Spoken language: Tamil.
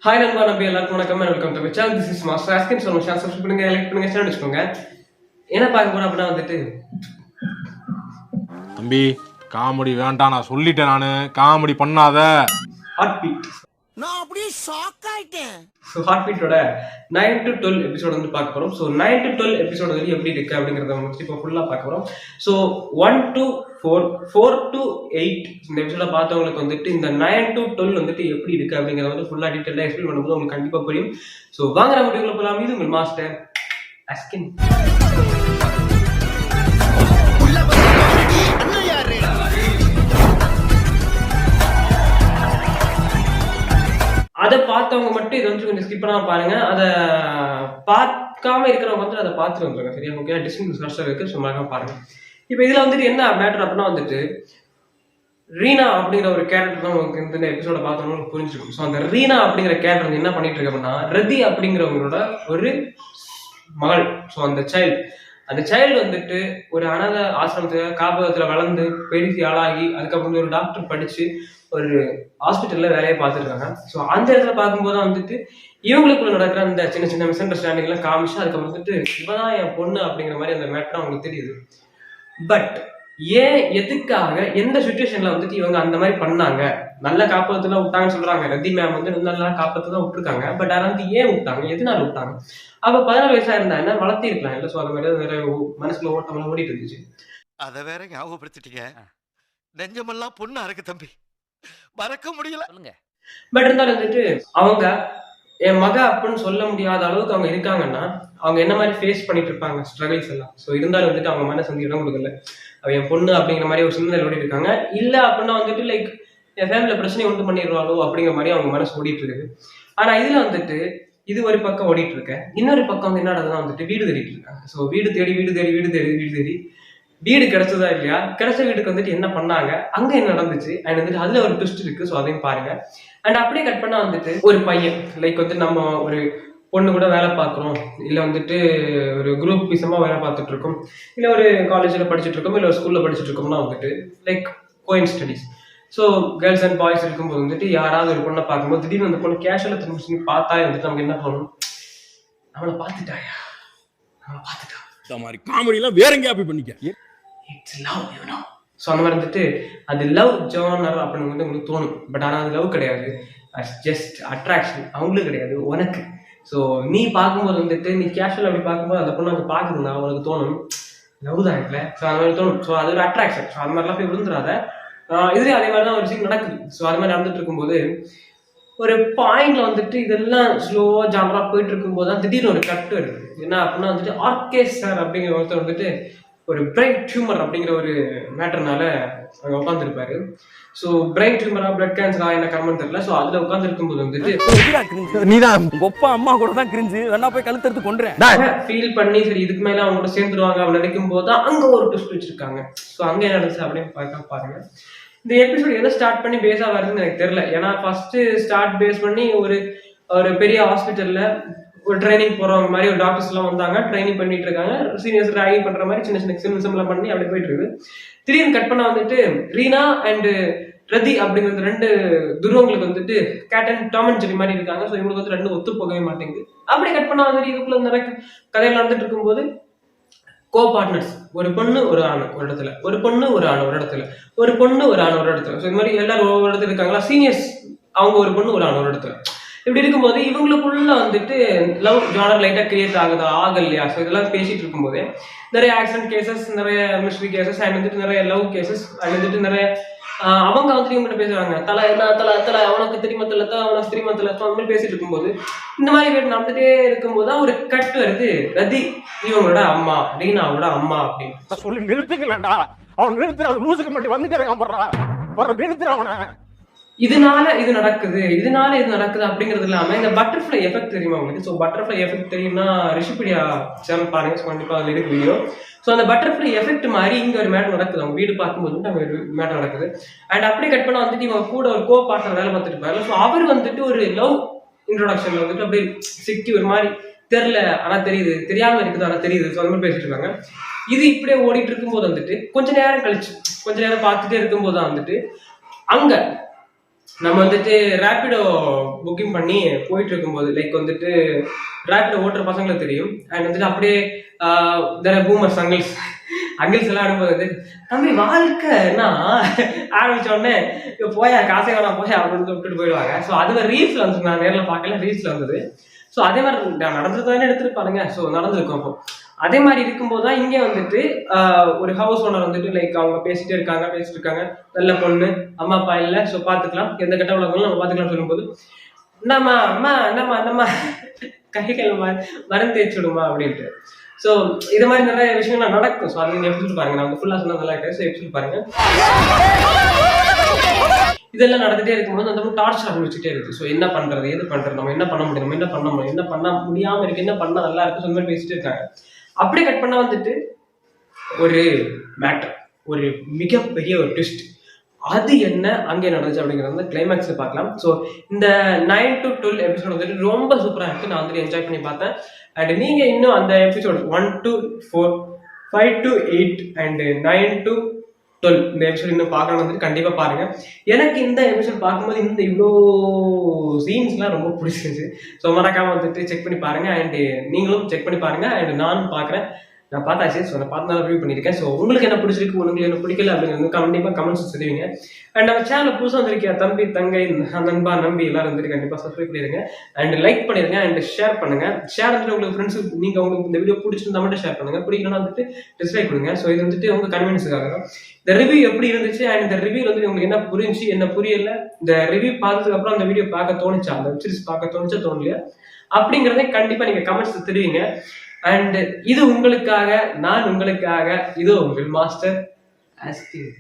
ஹாய் நண்பா, நம்ம எல்லாருக்கும் வணக்கம். Welcome to my channel. This is master Askin. சொல்லுங்க, சப்ஸ்கிரைப் பண்ணுங்க, லைக் பண்ணுங்க, ஷேர் வச்சுக்கோங்க. என்ன பார்க்க போறோம் அப்படின்னா வந்துட்டு, தம்பி காமெடி வேண்டாம், நான் சொல்லிட்டேன். நானு காமெடி பண்ணாத. Heart beat. நான் அப்படியே ஷாக் ஆயிட்டேன். ஸோ ஹார்ட் பீட்டோட 9 to 12 எபிசோட் வந்து பார்க்க போறோம். ஸோ 9 to 12 எபிசோட் வந்து எப்படி இருக்கு அப்படிங்கிறத வந்து இப்போ ஃபுல்லாக பார்க்க போறோம். ஸோ 1 to 4, 4 to 8 இந்த எபிசோட பார்த்தவங்களுக்கு வந்துட்டு இந்த 9 to 12 வந்துட்டு எப்படி இருக்கு அப்படிங்கிறத வந்து ஃபுல்லாக டீட்டெயிலாக எக்ஸ்பிளைன் பண்ணும்போது உங்களுக்கு கண்டிப்பாக புரியும். ஸோ வாங்க நம்ம வீடியோக்குள்ள போகலாம். இது உங்கள் மாஸ்டர் ஆஸ்கின். அதை பார்த்தவங்க மட்டும் இதை வந்து கொஞ்சம் ஸ்கிப் பண்ணாம பாருங்க. அதை பார்க்காம இருக்கிறவங்க வந்து அதை பார்த்துட்டு வந்துருங்க. சரியா? ஓகே, டிஸ்கிரிப்ஷன் இருக்கு. ஸோ மறக்காம பாருங்க. இப்போ இதுல வந்துட்டு என்ன மேட்டர் அப்படின்னா வந்துட்டு, ரீனா அப்படிங்கிற ஒரு கேரக்டர் தான் உங்களுக்கு இந்த எபிசோட பார்த்தோம்னு புரிஞ்சிருக்கும். ஸோ அந்த ரீனா அப்படிங்கிற கேரக்டர் வந்து என்ன பண்ணிட்டு இருக்கு அப்படின்னா, ரதி அப்படிங்கிறவங்களோட ஒரு மகள். ஸோ அந்த சைல்டு வந்துட்டு ஒரு அனாதை ஆசிரமத்துல காப்பகத்துல வளர்ந்து பெருசி ஆளாகி அதுக்கப்புறம் ஒரு டாக்டர் படிச்சு ஒரு ஹாஸ்பிட்டல்ல வேலையை பார்த்துருக்காங்க. ஸோ அந்த இடத்துல பார்க்கும்போது வந்துட்டு இவங்களுக்குள்ள நடக்கிற அந்த சின்ன சின்ன மிஸ் அண்டர்ஸ்டாண்டிங் எல்லாம் காமிச்சு அதுக்கப்புறம் வந்துட்டு இவதான் என் பொண்ணு அப்படிங்கிற மாதிரி அந்த மேட்டர் அவங்களுக்கு தெரியுது. பட் ஏன், எதுக்காக, எந்த சுச்சுவேஷன்ல வந்துட்டு இவங்க அந்த மாதிரி பண்ணாங்க? நல்ல காப்பகத்துல விட்டாங்கன்னு சொல்றாங்க. ரதி மேம் வந்து நல்லா காப்பகத்துல தான் விட்டுருக்காங்க. பட் அதை வந்து ஏன் விட்டாங்க, எதனால விட்டாங்க? அப்ப 14 வயசா இருந்தா என்ன, வளர்த்தி இருக்கலாம் இல்ல? ஸோ அது மாதிரி வேற மனசுல ஓட்டமெல்லாம் ஓடிட்டு இருந்துச்சு. அத வேற ஞாபகப்படுத்திட்டீங்க. நெஞ்சமெல்லாம் பொண்ணு அறக்கு தம்பி, மறக்க முடியல. பட் இருந்தாலும் வந்துட்டு அவங்க என் மக அப்படின்னு சொல்ல முடியாத அளவுக்கு அவங்க இருக்காங்கன்னா அவங்க என்ன மாதிரி ஃபேஸ் பண்ணிட்டு இருப்பாங்க ஸ்ட்ரகிள்ஸ் எல்லாம். ஸோ இருந்தாலும் வந்துட்டு அவங்க மனசு வந்து இடம் கொடுக்கல. அவ என் பொண்ணு அப்படிங்கிற மாதிரி ஒரு சிந்தனை ஓடிட்டு இருக்காங்க. இல்ல அப்படின்னா வந்துட்டு லைக் என் ஃபேமிலியில பிரச்சனை உண்டு பண்ணிடுவாளோ அப்படிங்கிற மாதிரி அவங்க மனசு ஓடிட்டு இருக்குது. ஆனா இதுல வந்துட்டு இது ஒரு பக்கம் ஓடிட்டு இருக்க, இன்னொரு பக்கம் வந்து என்ன நடக்குதுன்னா வந்துட்டு வீடு தேடிட்டு இருக்காங்க. ஸோ வீடு தேடி வீடு கிடைச்சதா இல்லையா, கிடைச்ச வீட்டுக்கு வந்துட்டு என்ன பண்ணாங்க, அங்க என்ன நடந்துச்சு அண்ட் வந்துட்டு அதுல ஒரு ட்விஸ்ட் இருக்கு. ஸோ அதையும் பாருங்க. அண்ட் அப்படியே கட் பண்ணா வந்துட்டு ஒரு பையன் லைக் வந்து நம்ம ஒரு பொண்ணு கூட வேலை பார்க்குறோம், இல்லை வந்துட்டு ஒரு குரூப் விஷயமா வேலை பார்த்துட்டு இருக்கோம், இல்லை ஒரு காலேஜில் படிச்சுட்டு இருக்கோம், இல்லை ஒரு ஸ்கூலில் படிச்சுட்டு இருக்கோம்னா வந்துட்டு like going studies. So girls and boys இருக்கும்போது வந்துட்டு யாராவது ஒரு பொண்ணை பார்க்கும்போது திடீர்னு அந்த பொண்ணு கேஷுவலாக திரும்பி பார்த்தா வந்துட்டு நமக்கு என்ன பண்ணணும், அவளை பார்த்துட்டாயா, அவளை பார்த்துட்டா மாதிரி காமெடியெல்லாம் வேற எங்கேயா போய் பண்ணிக்க. It's love, you know. So அந்த மாதிரி வந்துட்டு அது லவ் ஜானர் அப்படின்னு வந்து உங்களுக்கு தோணும். பட் ஆனால் அது லவ் கிடையாது, ஜஸ்ட் அட்ராக்ஷன். அவங்களுக்கு கிடையாது, உனக்கு. ஸோ நீ பார்க்கும்போது வந்துட்டு நீ கேஷுவல் அப்படி பார்க்கும்போது அந்த பொண்ணு அங்கே பார்க்குதுன்னா அவனுக்கு தோணும் லவ் தான் இல்லை. ஸோ அந்த மாதிரி தோணும். ஸோ அது ஒரு அட்ராக்ஷன். ஸோ அந்த மாதிரிலாம் போய் விழுந்துடாத. இதுலேயும் அதே மாதிரி தான் ஒரு சீன் நடக்குது. ஸோ அது மாதிரி நடந்துட்டு இருக்கும்போது ஒரு பாயிண்ட்ல வந்துட்டு இதெல்லாம் ஸ்லோவா ஜாமரா போயிட்டு இருக்கும்போது தான் திடீர்னு ஒரு கட்டு வருது. என்ன அப்படின்னா வந்துட்டு ஆர்கேஸ் சார் அப்படிங்கிற ஒருத்தர் வந்துட்டு ஒரு பிரெயின் டியூமர் அப்படிங்கிற ஒரு மேட்டர்னால அங்கே உட்காந்துருப்பாரு. ஸோ பிரெயின் டியூமரா பிளட் கேன்சரா என்ன கர்மம் தெரியல. ஸோ அதுல உட்காந்து இருக்கும்போது வந்துட்டு நீதான் ஒப்பா அம்மா கூட தான் கிரிஞ்சு வேணா போய் கழுத்தெடுத்து கொண்டுறேன் ஃபீல் பண்ணி சரி இதுக்கு மேல அவங்க கூட சேர்ந்துருவாங்க அப்படின்னு நினைக்கும் போது தான் அங்க ஒரு ட்விஸ்ட் வச்சிருக்காங்க. ஸோ அங்க என்ன நடந்துச்சு அப்படின்னு பாருங்க. இந்த எபிசோட் எதை ஸ்டார்ட் பண்ணி பேஸா வருதுன்னு எனக்கு தெரியல. ஏன்னா ஃபர்ஸ்ட் ஸ்டார்ட் பேஸ் பண்ணி ஒரு பெரிய ஹாஸ்பிட்டல்ல ஒரு ட்ரைனிங் போறவங்க மாதிரி ஒரு டாக்டர்ஸ் எல்லாம் வந்தாங்க, ட்ரைனிங் பண்ணிட்டு இருக்காங்க, சீனியர்ஸ் ராகிங் பண்ற மாதிரி சின்ன சின்ன சிம்ஸ் எல்லாம் பண்ணி அப்படி போயிட்டு இருக்குது. திடீர்னு கட் பண்ணா வந்துட்டு ரீனா அண்ட் ரதி அப்படிங்கிறது ரெண்டு துருவங்களுக்கு வந்துட்டு cat and Tom and Jerry மாதிரி இருக்காங்க. ஸோ இவங்களுக்கு வந்து ரெண்டு ஒத்து போகவே மாட்டேங்குது. அப்படி கட் பண்ணா வந்துட்டு இதுக்குள்ள நிறைய கதைகள் நடந்துட்டு இருக்கும்போது கோ பார்ட்னர்ஸ், ஒரு பொண்ணு ஒரு ஆண் ஒரு இடத்துல, ஒரு பொண்ணு ஒரு ஆண் ஒரு இடத்துல, ஒரு பொண்ணு ஒரு ஆண் ஒரு இடத்துல. ஸோ இந்த மாதிரி எல்லாரும் ஒவ்வொரு இடத்துல இருக்காங்களா, சீனியர்ஸ் அவங்க ஒரு பொண்ணு ஒரு ஆண் ஒரு இடத்துல. இப்படி இருக்கும்போது இவங்களுக்குள்ள வந்துட்டு லவ் ஜானர் லைட்டா கிரியேட் ஆகுதா ஆகலையா. ஸோ இதெல்லாம் பேசிட்டு இருக்கும்போது நிறைய ஆக்சிடென்ட் கேசஸ், நிறைய மிஸ்ட்ரி கேசஸ் அண்ட் வந்துட்டு நிறைய லவ் கேசஸ் அண்ட் வந்துட்டு நிறைய அவங்க வந்துட்டு இவங்ககிட்ட பேசுறாங்க, தலை என்ன தலை அவனுக்கு தெரியுமா தெரியல, அவனுக்கு தெரியுமா தெரியல. அந்த மாதிரி பேசிட்டு இருக்கும்போது இந்த மாதிரி பேர் நடந்துட்டே இருக்கும்போது தான் ஒரு கட் வருது. ரதி இவங்களோட அம்மா, ரீனாவோட அம்மா அப்படின்னு சொல்லி நிறுத்துக்கலடா. அவன் நிறுத்துற லூசுக்கு மட்டும் வந்துட்டு நிறுத்துற அவனை. இதனால இது நடக்குது அப்படிங்கிறது இல்லாம இந்த பட்டர்ஃப்ளை எஃபெக்ட் தெரியுமா உங்களுக்கு? ஸோ பட்டர்ஃப்ளை எஃபெக்ட் தெரியும்னா ரிஷிபீடியா சேனல் பாருங்க, கண்டிப்பா அதுல இருக்கு வீடியோ. ஸோ அந்த பட்டர்ஃப்ளை எஃபெக்ட் மாதிரி இங்க ஒரு மேட்டர் நடக்குது. அவங்க வீடு பார்க்கும்போது அங்க ஒரு மேட்டர் நடக்குது. அண்ட் அப்படியே கட் பண்ண வந்துட்டு இவங்க கூட ஒரு கோ பார்ட்னர் வேலை பார்த்துட்டு இருப்பாரு. ஸோ அவர் வந்துட்டு ஒரு லவ் இன்ட்ரோடக்ஷன்ல வந்துட்டு அப்படியே சிக்கி ஒரு மாதிரி தெரியல ஆனா தெரியுது, தெரியாம இருக்குது ஆனா தெரியுது. ஸோ அந்த மாதிரி பேசிட்டு இருக்காங்க. இது இப்படியே ஓடிட்டு இருக்கும்போது வந்துட்டு கொஞ்ச நேரம் கழிச்சு கொஞ்ச நேரம் பார்த்துட்டே இருக்கும்போது தான் வந்துட்டு அங்க நம்ம வந்துட்டு ரேபிடோ புக்கிங் பண்ணி போயிட்டு இருக்கும்போது லைக் வந்துட்டு ரேபிடோ ஓட்டுற பசங்களுக்கு தெரியும். அண்ட் வந்துட்டு அப்படியே பூமர்ஸ் அங்கிள்ஸ் எல்லாம் ஆடும்போது வந்து தம்பி வாழ்க்கைன்னா ஆரம்பிச்ச உடனே போயா காசே வேணாம் போயா அப்படின்னு விட்டுட்டு போயிடுவாங்க. ஸோ அது ரீல்ஸ்ல வந்து நான் நேரில் பார்க்கல, ரீல்ஸ்ல வந்தது. ஸோ அதே மாதிரி நடந்திருக்கதானே எடுத்துருப்பாருங்க. ஸோ நடந்திருக்கும். அப்போ அதே மாதிரி இருக்கும்போது தான் இங்கே வந்துட்டு ஒரு ஹவுஸ் ஓனர் வந்துட்டு லைக் அவங்க பேசிட்டு இருக்காங்க, நல்ல பொண்ணு, அம்மா அப்பா இல்லை, ஸோ பார்த்துக்கலாம், எந்த கெட்ட உலகங்களும் நம்ம பார்த்துக்கலாம் சொல்லும்போது என்னம்மா கைகள் மருந்து தேய்ச்சி விடுமா அப்படின்ட்டு. ஸோ இது மாதிரி நிறைய விஷயங்கள் நடக்கும். ஸோ அது நீங்கள் எப்படி பாருங்க, நான் வந்து ஃபுல்லாக சொன்னது நல்லா இருக்கு. ஸோ எப்படி பாருங்க, இதெல்லாம் நடந்துட்டே இருக்கும்போது அந்த டார்ச்சர் ஆரம்பிச்சுட்டே இருக்கு. ஸோ என்ன பண்றது, எது பண்றது, நம்ம என்ன பண்ண முடியும், நம்ம என்ன பண்ண முடியும், என்ன பண்ண முடியாம இருக்கு, என்ன பண்ணா நல்லா இருக்கு, சொன்ன மாதிரி பேசிட்டு இருக்காங்க. அப்படியே கட் பண்ணா வந்துட்டு ஒரு மேட்டர், ஒரு மிகப்பெரிய ஒரு ட்விஸ்ட். அது என்ன அங்கே நடந்துச்சு அப்படிங்கிறது வந்து கிளைமேக்ஸ்ல பார்க்கலாம். ஸோ இந்த 9 to 12 எபிசோட் வந்துட்டு ரொம்ப சூப்பராக இருக்கு. நான் வந்துட்டு என்ஜாய் பண்ணி பார்த்தேன். அண்ட் நீங்க இன்னும் அந்த episode 1 to 4, 5 to 8 and 9 to 12 இந்த எபிசோட் இன்னும் பார்க்கணும் வந்துட்டு கண்டிப்பா பாருங்க. எனக்கு இந்த எபிசோட் பார்க்கும்போது இந்த இவ்வளோ சீன்ஸ்லாம் ரொம்ப பிடிச்சிருந்துச்சு. ஸோ மறக்காம வந்துட்டு செக் பண்ணி பாருங்க. அண்ட் நீங்களும் செக் பண்ணி பாருங்க. அண்ட் நானும் பார்க்குறேன், நான் பார்த்தாச்சு. ஸோ நான் பார்த்து ரிவ்யூ பண்ணியிருக்கேன். ஸோ உங்களுக்கு என்ன பிடிச்சிருக்கு, உங்களுக்கு என்ன பிடிக்கல அப்படிங்கிறது கண்டிப்பாக கமெண்ட்ஸ் தெரிவிங்க. அண்ட் நம்ம சேனல் புதுசாக வந்திருக்கியா தம்பி, தங்கை, நண்பா, நம்பி எல்லாரும் வந்துட்டு கண்டிப்பாக சப்ஸ்கிரைப் பண்ணிடுங்க. அண்ட் லைக் பண்ணிடுங்க. அண்ட் ஷேர் பண்ணுங்க. ஷேர் வந்துட்டு உங்களுக்கு ஃப்ரெண்ட்ஸ், நீங்கள் உங்களுக்கு இந்த வீடியோ பிடிச்சிருந்தா மட்டும் ஷேர் பண்ணுங்க, பிடிக்கலன்னா வந்துட்டு டிஸ்லைக் கொடுங்க. ஸோ இது வந்துட்டு உங்கள் கன்வீனியன்ஸுக்காக தான். இந்த ரிவ்யூ எப்படி இருந்துச்சு அண்ட் இந்த ரிவ்யூ வந்துட்டு உங்களுக்கு என்ன புரிஞ்சு என்ன புரியல, இந்த ரிவ்யூ பார்த்ததுக்கு அப்புறம் அந்த வீடியோ பார்க்க தோணுச்சா, அந்த வெப்சீரிஸ் பார்க்க தோணுச்சா தோணலையா அப்படிங்கிறதே கண்டிப்பாக நீங்கள் கமெண்ட்ஸ் தெரிவிங்க. அண்ட் இது உங்களுக்காக, நான் உங்களுக்காக, இதோ உங்கள் மாஸ்டர் ஆஸ்டின்.